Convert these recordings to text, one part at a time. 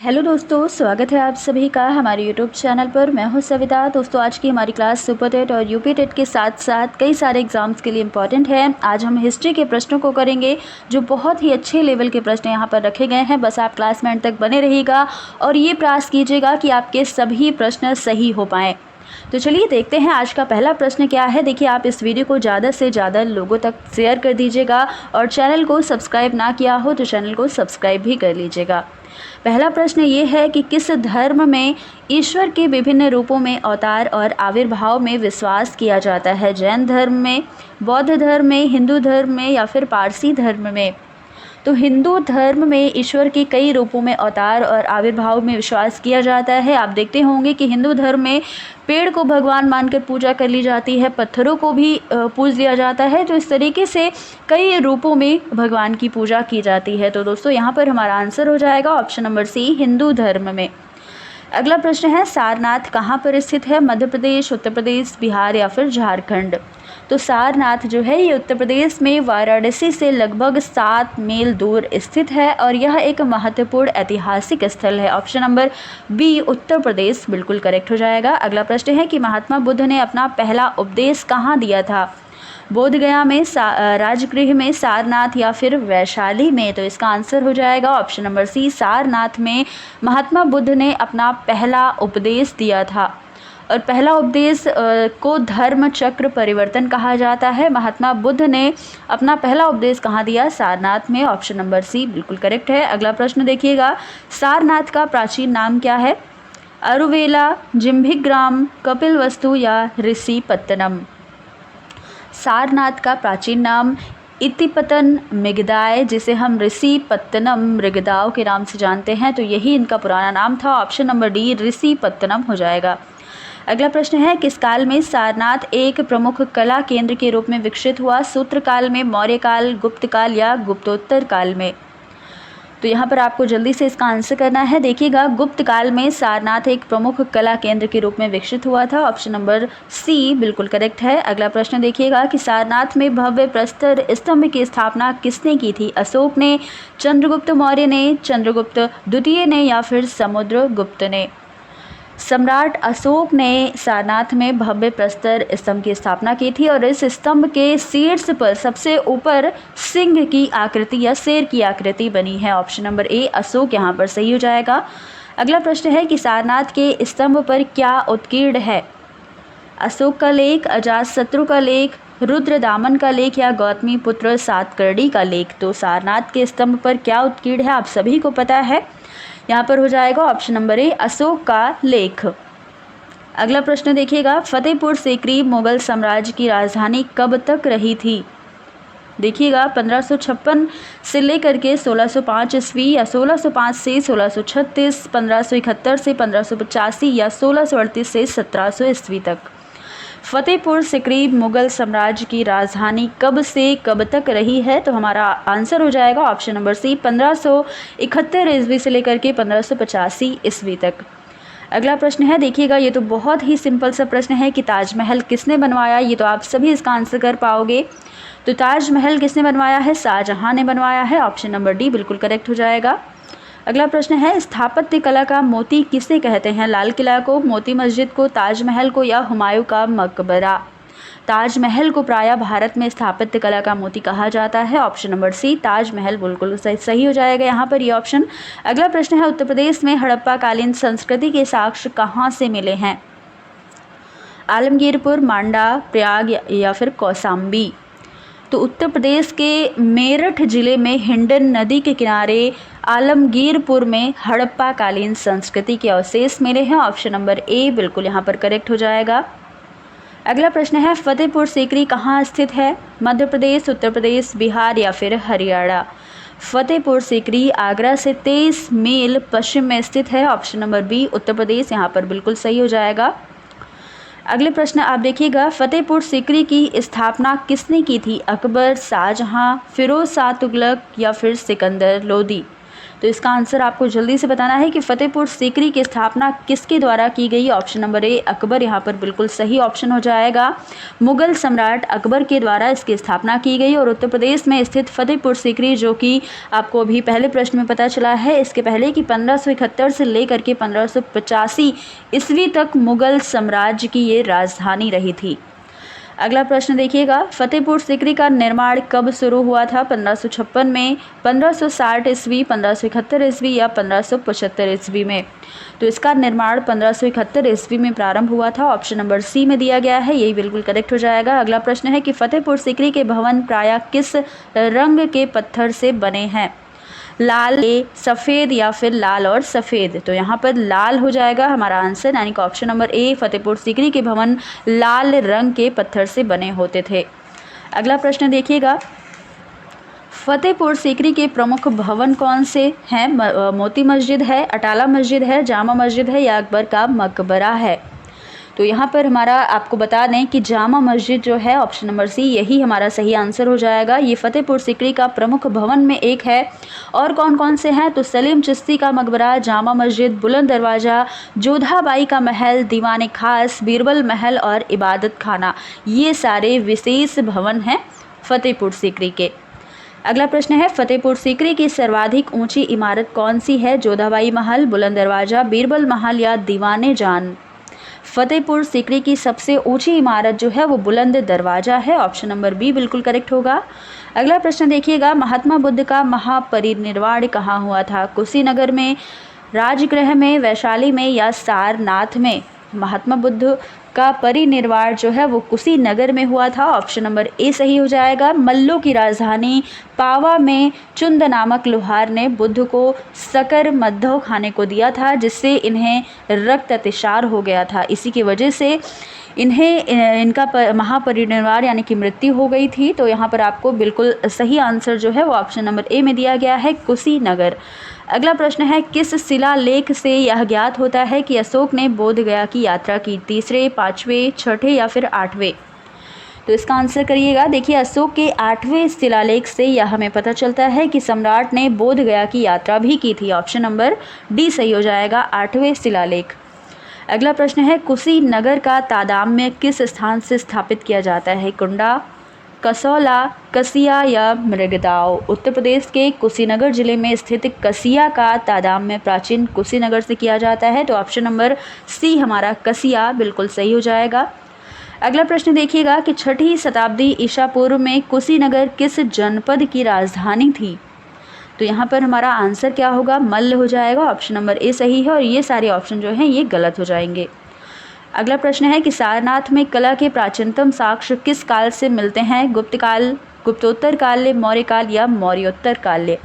Hello दोस्तों, स्वागत है आप सभी का हमारे यूट्यूब चैनल पर। मैं हूं सविता। दोस्तों, आज की हमारी क्लास सुपर टेट और यूपी टेट के साथ साथ कई सारे एग्जाम्स के लिए इम्पॉर्टेंट है। आज हम हिस्ट्री के प्रश्नों को करेंगे, जो बहुत ही अच्छे लेवल के प्रश्न यहाँ पर रखे गए हैं। बस आप क्लास में एंड तक बने रहिएगा और ये प्रयास कीजिएगा कि आपके सभी प्रश्न सही हो पाएँ। तो चलिए देखते हैं आज का पहला प्रश्न क्या है। देखिए, आप इस वीडियो को ज़्यादा से ज़्यादा लोगों तक शेयर कर दीजिएगा और चैनल को सब्सक्राइब ना किया हो तो चैनल को सब्सक्राइब भी कर लीजिएगा। पहला प्रश्न ये है कि किस धर्म में ईश्वर के विभिन्न रूपों में अवतार और आविर्भाव में विश्वास किया जाता है? जैन धर्म में, बौद्ध धर्म में, हिंदू धर्म में या फिर पारसी धर्म में? तो हिंदू धर्म में ईश्वर के कई रूपों में अवतार और आविर्भाव में विश्वास किया जाता है। आप देखते होंगे कि हिंदू धर्म में पेड़ को भगवान मानकर पूजा कर ली जाती है, पत्थरों को भी पूज लिया जाता है। तो इस तरीके से कई रूपों में भगवान की पूजा की जाती है। तो दोस्तों, यहाँ पर हमारा आंसर हो जाएगा ऑप्शन नंबर सी, हिंदू धर्म में। अगला प्रश्न है, सारनाथ कहाँ पर स्थित है? मध्य प्रदेश, उत्तर प्रदेश, बिहार या फिर झारखंड? तो सारनाथ जो है ये उत्तर प्रदेश में वाराणसी से लगभग 7 मील दूर स्थित है और यह एक महत्वपूर्ण ऐतिहासिक स्थल है। Option number B, Uttar Pradesh, बिल्कुल करेक्ट हो जाएगा। अगला प्रश्न है कि महात्मा बुद्ध ने अपना पहला उपदेश कहाँ दिया था? बोध गया में, राजगृह में, सारनाथ या फिर वैशाली में? तो इसका आंसर हो जाएगा ऑप्शन नंबर सी, सारनाथ में महात्मा बुद्ध ने अपना पहला उपदेश दिया था। और पहला उपदेश को धर्म चक्र परिवर्तन कहा जाता है। महात्मा बुद्ध ने अपना पहला उपदेश कहाँ दिया? सारनाथ में। ऑप्शन नंबर सी बिल्कुल करेक्ट है। अगला प्रश्न देखिएगा, सारनाथ का प्राचीन नाम क्या है? अरुवेला, जिम्भिग्राम, कपिलवस्तु या ऋषिपत्तनम? सारनाथ का प्राचीन नाम इतिपतन मृगदाय, जिसे हम ऋषिपत्तनम मृगदाव के नाम से जानते हैं, तो यही इनका पुराना नाम था। ऑप्शन नंबर डी, ऋषिपत्तनम हो जाएगा। अगला प्रश्न है, किस काल में सारनाथ एक प्रमुख कला केंद्र के रूप में विकसित हुआ? सूत्र काल में, मौर्य काल, गुप्त काल या गुप्तोत्तर काल में? तो यहाँ पर आपको जल्दी से इसका आंसर करना है। देखिएगा, गुप्त काल में सारनाथ एक प्रमुख कला केंद्र के रूप में विकसित हुआ था। ऑप्शन नंबर सी बिल्कुल करेक्ट है। अगला प्रश्न देखिएगा कि सारनाथ में भव्य प्रस्तर स्तंभ की स्थापना किसने की थी? अशोक ने, चंद्रगुप्त मौर्य ने, चंद्रगुप्त द्वितीय ने या फिर समुद्रगुप्त ने? सम्राट अशोक ने सारनाथ में भव्य प्रस्तर स्तंभ की स्थापना की थी और इस स्तंभ के शीर्ष पर सबसे ऊपर सिंह की आकृति या शेर की आकृति बनी है। ऑप्शन नंबर ए, अशोक, यहाँ पर सही हो जाएगा। अगला प्रश्न है कि सारनाथ के स्तंभ पर क्या उत्कीर्ण है? अशोक का लेख, अजातशत्रु का लेख, रुद्रदामन का लेख या गौतमी पुत्र सातकर्णी का लेख? तो सारनाथ के स्तंभ पर क्या उत्कीर्ण है, आप सभी को पता है। यहाँ पर हो जाएगा ऑप्शन नंबर ए, अशोक का लेख। अगला प्रश्न देखिएगा, फतेहपुर सीकरी मुगल साम्राज्य की राजधानी कब तक रही थी? देखिएगा, 1556 से लेकर के 1605 ईस्वी या 1605 से 1636, 1571 से 1585 या 1638 से 1700 ईस्वी तक। फतेहपुर सीकरी मुगल साम्राज्य की राजधानी कब से कब तक रही है? तो हमारा आंसर हो जाएगा ऑप्शन नंबर सी, 1571 ईस्वी से लेकर के 1585 ईस्वी तक। अगला प्रश्न है, देखिएगा, ये तो बहुत ही सिंपल सा प्रश्न है कि ताजमहल किसने बनवाया? ये तो आप सभी इसका आंसर कर पाओगे। तो ताजमहल किसने बनवाया है? शाहजहां ने बनवाया है। ऑप्शन नंबर डी बिल्कुल करेक्ट हो जाएगा। अगला प्रश्न है, स्थापत्य कला का मोती किसे कहते हैं? लाल किला को, मोती मस्जिद को, ताजमहल को या हुमायूं का मकबरा? ताजमहल को प्रायः भारत में स्थापत्य कला का मोती कहा जाता है। ऑप्शन नंबर सी, ताजमहल, बिल्कुल सही हो जाएगा यहाँ पर ये ऑप्शन। अगला प्रश्न है, उत्तर प्रदेश में हड़प्पा कालीन संस्कृति के साक्ष्य कहाँ से मिले हैं? आलमगीरपुर, मांडा, प्रयाग या फिर कौसाम्बी? तो उत्तर प्रदेश के मेरठ जिले में हिंडन नदी के किनारे आलमगीरपुर में हड़प्पा कालीन संस्कृति के अवशेष मिले हैं। ऑप्शन नंबर ए बिल्कुल यहाँ पर करेक्ट हो जाएगा। अगला प्रश्न है, फतेहपुर सीकरी कहाँ स्थित है? मध्य प्रदेश, उत्तर प्रदेश, बिहार या फिर हरियाणा? फतेहपुर सीकरी आगरा से 23 मील पश्चिम में स्थित है। Option number B, Uttar Pradesh, यहाँ पर बिल्कुल सही हो जाएगा। अगले प्रश्न आप देखिएगा, फतेहपुर सीकरी की स्थापना किसने की थी? अकबर, शाहजहां, फिरोज शाह तुगलक या फिर सिकंदर लोदी? तो इसका आंसर आपको जल्दी से बताना है कि फतेहपुर सीकरी की स्थापना किसके द्वारा की गई। ऑप्शन नंबर ए अकबर यहाँ पर बिल्कुल सही ऑप्शन हो जाएगा। मुगल सम्राट अकबर के द्वारा इसकी स्थापना की गई और उत्तर प्रदेश में स्थित फतेहपुर सीकरी, जो कि आपको अभी पहले प्रश्न में पता चला है, इसके पहले कि 1571 से लेकर के 1585 ईस्वी तक मुगल साम्राज्य की ये राजधानी रही थी। अगला प्रश्न देखिएगा, फतेहपुर सीकरी का निर्माण कब शुरू हुआ था। 1556 में, 1560 ईस्वी, 1571 ईस्वी या 1575 ईस्वी में। तो इसका निर्माण 1571 ईस्वी में प्रारंभ हुआ था। ऑप्शन नंबर सी में दिया गया है, यही बिल्कुल करेक्ट हो जाएगा। अगला प्रश्न है कि फतेहपुर सीकरी के भवन प्रायः किस रंग के पत्थर से बने हैं। लाल, सफ़ेद या फिर लाल और सफ़ेद। तो यहाँ पर लाल हो जाएगा हमारा आंसर, यानी कि option number A Fatehpur Sikri के भवन लाल रंग के पत्थर से बने होते थे। अगला प्रश्न देखिएगा, फतेहपुर सीकरी के प्रमुख भवन कौन से हैं। मोती मस्जिद है, अटाला मस्जिद है, जामा मस्जिद है या अकबर का मकबरा है। तो यहाँ पर हमारा आपको बता दें कि जामा मस्जिद जो है, ऑप्शन नंबर सी, यही हमारा सही आंसर हो जाएगा। ये फतेहपुर सीकरी का प्रमुख भवन में एक है। और कौन कौन से हैं, तो सलीम चिश्ती का मकबरा, जामा मस्जिद, बुलंद दरवाज़ा, जोधाबाई का महल, दीवान खास, बीरबल महल और इबादत खाना, ये सारे विशेष भवन हैं फतेहपुर सीकरी के। अगला प्रश्न है, फतेहपुर सीकरी की सर्वाधिक ऊंची इमारत कौन सी है। जोधाबाई महल, बुलंद दरवाज़ा, बीरबल महल या दीवाने जान। फतेहपुर सीकरी की सबसे ऊंची इमारत जो है वो बुलंद दरवाज़ा है। ऑप्शन नंबर बी बिल्कुल करेक्ट होगा। अगला प्रश्न देखिएगा, महात्मा बुद्ध का महापरिनिर्वाण कहाँ हुआ था। कुशीनगर में, राजगृह में, वैशाली में या सारनाथ में। महात्मा बुद्ध का परिनिर्वाण जो है वो कुशीनगर में हुआ था। ऑप्शन नंबर ए सही हो जाएगा। मल्लों की राजधानी पावा में चुंद नामक लोहार ने बुद्ध को शक्कर मद्धो खाने को दिया था, जिससे इन्हें रक्त अतिसार हो गया था। इसी की वजह से इनका महापरिनिर्वाण यानी कि मृत्यु हो गई थी। तो यहाँ पर आपको बिल्कुल सही आंसर जो है वो ऑप्शन नंबर ए में दिया गया है, कुशीनगर। अगला प्रश्न है, किस शिलालेख से यह ज्ञात होता है कि अशोक ने बोध गया की यात्रा की। तीसरे, पाँचवें, छठे या फिर आठवें। तो इसका आंसर करिएगा। देखिए, अशोक के 8वें शिलालेख से यह हमें पता चलता है कि सम्राट ने बोध गया की यात्रा भी की थी। ऑप्शन नंबर डी सही हो जाएगा, 8वें शिलालेख। अगला प्रश्न है, कुशीनगर का तादाम्य किस स्थान से स्थापित किया जाता है। कुंडा, कसौला, कसिया या मृगदाव। उत्तर प्रदेश के कुशीनगर जिले में स्थित कसिया का तादाम्य प्राचीन कुशीनगर से किया जाता है। तो ऑप्शन नंबर सी हमारा कसिया बिल्कुल सही हो जाएगा। अगला प्रश्न देखिएगा कि 6ठी शताब्दी ईसा पूर्व में कुशीनगर किस जनपद की राजधानी थी। तो यहाँ पर हमारा आंसर क्या होगा, मल्ल हो जाएगा। ऑप्शन नंबर ए सही है और ये सारे ऑप्शन जो हैं ये गलत हो जाएंगे। अगला प्रश्न है कि सारनाथ में कला के प्राचीनतम साक्ष्य किस काल से मिलते हैं। गुप्त काल, गुप्तोत्तर काल, मौर्य काल या मौर्योत्तर काल।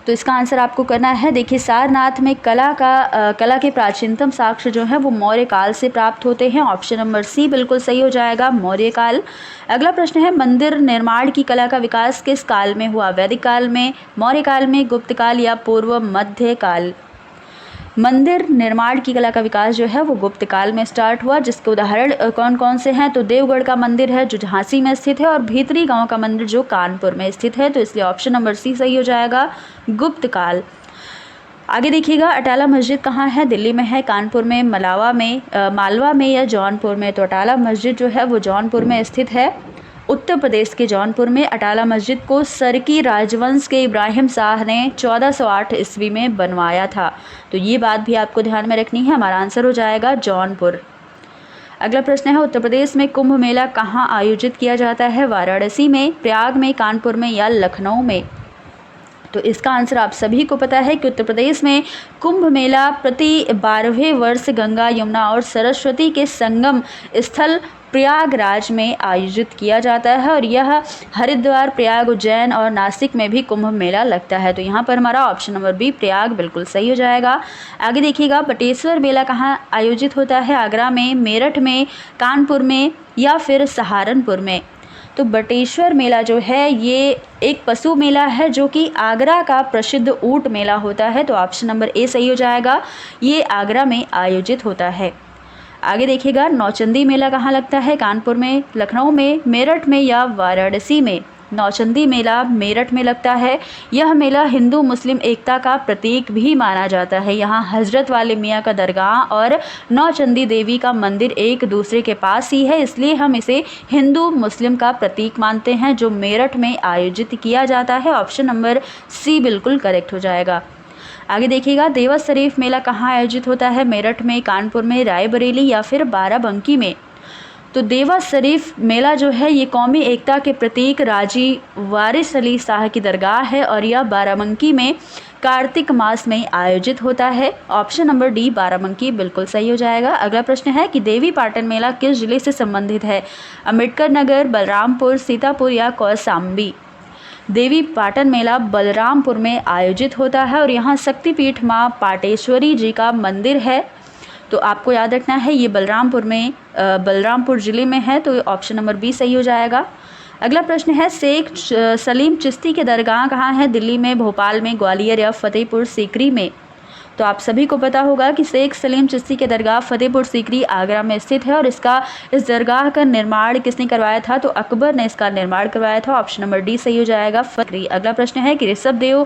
तो इसका आंसर आपको करना है। देखिए, सारनाथ में कला के प्राचीनतम साक्ष्य जो है वो मौर्य काल से प्राप्त होते हैं। ऑप्शन नंबर सी बिल्कुल सही हो जाएगा, मौर्य काल। अगला प्रश्न है, मंदिर निर्माण की कला का विकास किस काल में हुआ। वैदिक काल में, मौर्य काल में, गुप्त काल या पूर्व मध्य काल। मंदिर निर्माण की कला का विकास जो है वो गुप्त काल में स्टार्ट हुआ, जिसके उदाहरण कौन कौन से हैं। तो देवगढ़ का मंदिर है जो झांसी में स्थित है, और भीतरी गांव का मंदिर जो कानपुर में स्थित है। तो इसलिए ऑप्शन नंबर सी सही हो जाएगा, गुप्त काल। आगे देखिएगा, अटाला मस्जिद कहाँ है। दिल्ली में है, कानपुर में, मालवा में या जौनपुर में। तो अटाला मस्जिद जो है वो जौनपुर में स्थित है। उत्तर प्रदेश के जौनपुर में अटाला मस्जिद को सरकी राजवंश के इब्राहिम शाह ने 1408 ईस्वी में बनवाया था। तो ये बात भी आपको ध्यान में रखनी है। हमारा आंसर हो जाएगा जौनपुर। अगला प्रश्न है, उत्तर प्रदेश में कुंभ मेला कहाँ आयोजित किया जाता है। वाराणसी में, प्रयाग में, कानपुर में या लखनऊ में। तो इसका आंसर आप सभी को पता है कि उत्तर प्रदेश में कुंभ मेला प्रति 12वें वर्ष गंगा, यमुना और सरस्वती के संगम स्थल प्रयागराज में आयोजित किया जाता है, और यह हरिद्वार, प्रयाग, उज्जैन और नासिक में भी कुंभ मेला लगता है। तो यहाँ पर हमारा ऑप्शन नंबर बी प्रयाग बिल्कुल सही हो जाएगा। आगे देखिएगा, बटेश्वर मेला कहाँ आयोजित होता है। आगरा में, मेरठ में, कानपुर में या फिर सहारनपुर में। तो बटेश्वर मेला जो है ये एक पशु मेला है जो कि आगरा का प्रसिद्ध ऊंट मेला होता है। तो ऑप्शन नंबर ए सही हो जाएगा, ये आगरा में आयोजित होता है। आगे देखिएगा, नौचंदी मेला कहाँ लगता है। कानपुर में, लखनऊ में, मेरठ में या वाराणसी में। नौचंदी मेला मेरठ में लगता है। यह मेला हिंदू मुस्लिम एकता का प्रतीक भी माना जाता है। यहाँ हजरत वाले मियाँ का दरगाह और नौचंदी देवी का मंदिर एक दूसरे के पास ही है, इसलिए हम इसे हिंदू मुस्लिम का प्रतीक मानते हैं, जो मेरठ में आयोजित किया जाता है। ऑप्शन नंबर सी बिल्कुल करेक्ट हो जाएगा। आगे देखिएगा, देवस शरीफ मेला कहाँ आयोजित होता है? मेरठ में, कानपुर में, रायबरेली या फिर बाराबंकी में? तो देवस शरीफ मेला जो है ये कौमी एकता के प्रतीक राजी वारिस अली शाह की दरगाह है और यह बाराबंकी में कार्तिक मास में आयोजित होता है। ऑप्शन नंबर डी बाराबंकी बिल्कुल सही हो जाएगा। अगला प्रश्न है कि देवी पाटन मेला किस जिले से संबंधित है? अम्बेडकर नगर, बलरामपुर, सीतापुर या कौशाम्बी? देवी पाटन मेला बलरामपुर में आयोजित होता है और यहाँ शक्तिपीठ माँ पाटेश्वरी जी का मंदिर है। तो आपको याद रखना है ये बलरामपुर ज़िले में है, तो ऑप्शन नंबर बी सही हो जाएगा। अगला प्रश्न है, शेख सलीम चिश्ती के दरगाह कहाँ है? दिल्ली में, भोपाल में, ग्वालियर या फतेहपुर सीकरी में? तो आप सभी को पता होगा कि शेख सलीम चिश्ती के दरगाह फतेहपुर सीकरी आगरा में स्थित है और इस दरगाह का निर्माण किसने करवाया था? तो अकबर ने इसका निर्माण करवाया था। ऑप्शन नंबर डी सही हो जाएगा, फकरी। अगला प्रश्न है कि ऋषभ देव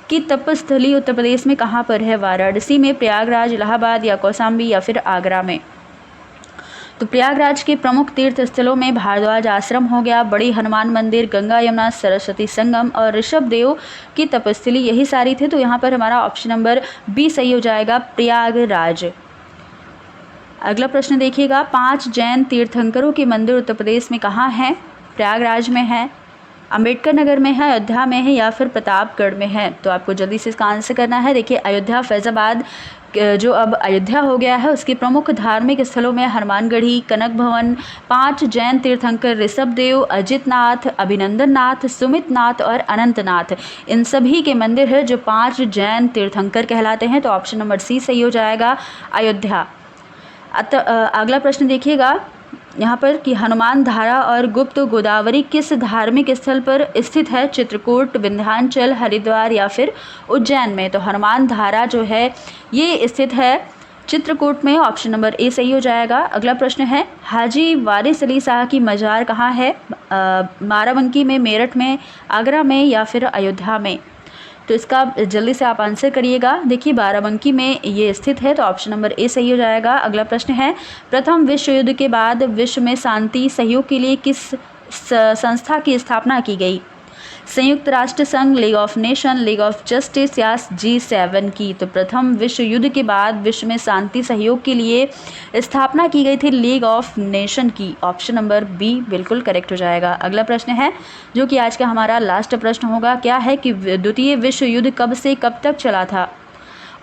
की तपस्थली उत्तर प्रदेश में कहाँ पर है? वाराणसी में, प्रयागराज, इलाहाबाद या कौशाम्बी या फिर आगरा में? तो प्रयागराज के प्रमुख तीर्थ स्थलों में भारद्वाज आश्रम हो गया, बड़ी हनुमान मंदिर, गंगा यमुना सरस्वती संगम और ऋषभ देव की तपस्थली, यही सारी थे। तो यहाँ पर हमारा ऑप्शन नंबर बी सही हो जाएगा, प्रयागराज। अगला प्रश्न देखिएगा, 5 जैन तीर्थंकरों के मंदिर उत्तर प्रदेश में कहाँ हैं? प्रयागराज में है, अम्बेडकर नगर में है, अयोध्या में है या फिर प्रतापगढ़ में है? तो आपको जल्दी से इसका आंसर करना है। देखिए, अयोध्या, फैज़ाबाद जो अब अयोध्या हो गया है, उसके प्रमुख धार्मिक स्थलों में हनुमानगढ़ी, कनक भवन, 5 जैन तीर्थंकर ऋषभ देव, अजित नाथ, अभिनंदन नाथ, सुमित नाथ और अनंत नाथ, इन सभी के मंदिर है जो 5 जैन तीर्थंकर कहलाते हैं। तो ऑप्शन नंबर सी सही हो जाएगा, अयोध्या। अगला प्रश्न देखिएगा यहाँ पर कि हनुमान धारा और गुप्त गोदावरी किस धार्मिक स्थल पर स्थित है? चित्रकूट, विंध्याचल, हरिद्वार या फिर उज्जैन में? तो हनुमान धारा जो है ये स्थित है चित्रकूट में। ऑप्शन नंबर ए सही हो जाएगा। अगला प्रश्न है, हाजी वारिस अली शाह की मज़ार कहाँ है? बाराबंकी में, मेरठ में, आगरा में या फिर अयोध्या में? तो इसका जल्दी से आप आंसर करिएगा। देखिए, बाराबंकी में ये स्थित है, तो ऑप्शन नंबर ए सही हो जाएगा। अगला प्रश्न है, प्रथम विश्व युद्ध के बाद विश्व में शांति सहयोग के लिए किस संस्था की स्थापना की गई? संयुक्त राष्ट्र संघ, league of nation, league of justice या G7 की? तो प्रथम विश्व युद्ध के बाद विश्व में शांति सहयोग के लिए स्थापना की गई थी लीग ऑफ नेशन की। ऑप्शन नंबर बी बिल्कुल करेक्ट हो जाएगा। अगला प्रश्न है जो कि आज का हमारा लास्ट प्रश्न होगा, क्या है कि द्वितीय विश्व युद्ध कब से कब तक चला था?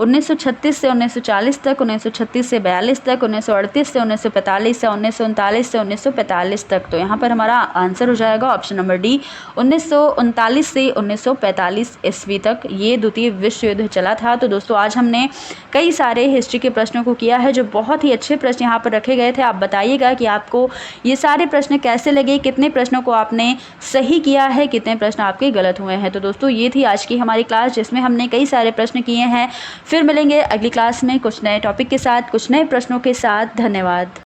1936 से 1940 तक, 1936 से 42 तक, 1938 से 1945 या 1939 से 1945 तक? तो यहाँ पर हमारा आंसर हो जाएगा ऑप्शन नंबर डी, 1939 से 1945 ईस्वी तक ये द्वितीय विश्व युद्ध चला था। तो दोस्तों, आज हमने कई सारे हिस्ट्री के प्रश्नों को किया है, जो बहुत ही अच्छे प्रश्न यहाँ पर रखे गए थे। आप बताइएगा कि आपको ये सारे प्रश्न कैसे लगे, कितने प्रश्नों को आपने सही किया है, कितने प्रश्न आपके गलत हुए हैं। तो दोस्तों, ये थी आज की हमारी क्लास, जिसमें हमने कई सारे प्रश्न किए हैं। फिर मिलेंगे अगली क्लास में कुछ नए टॉपिक के साथ, कुछ नए प्रश्नों के साथ। धन्यवाद।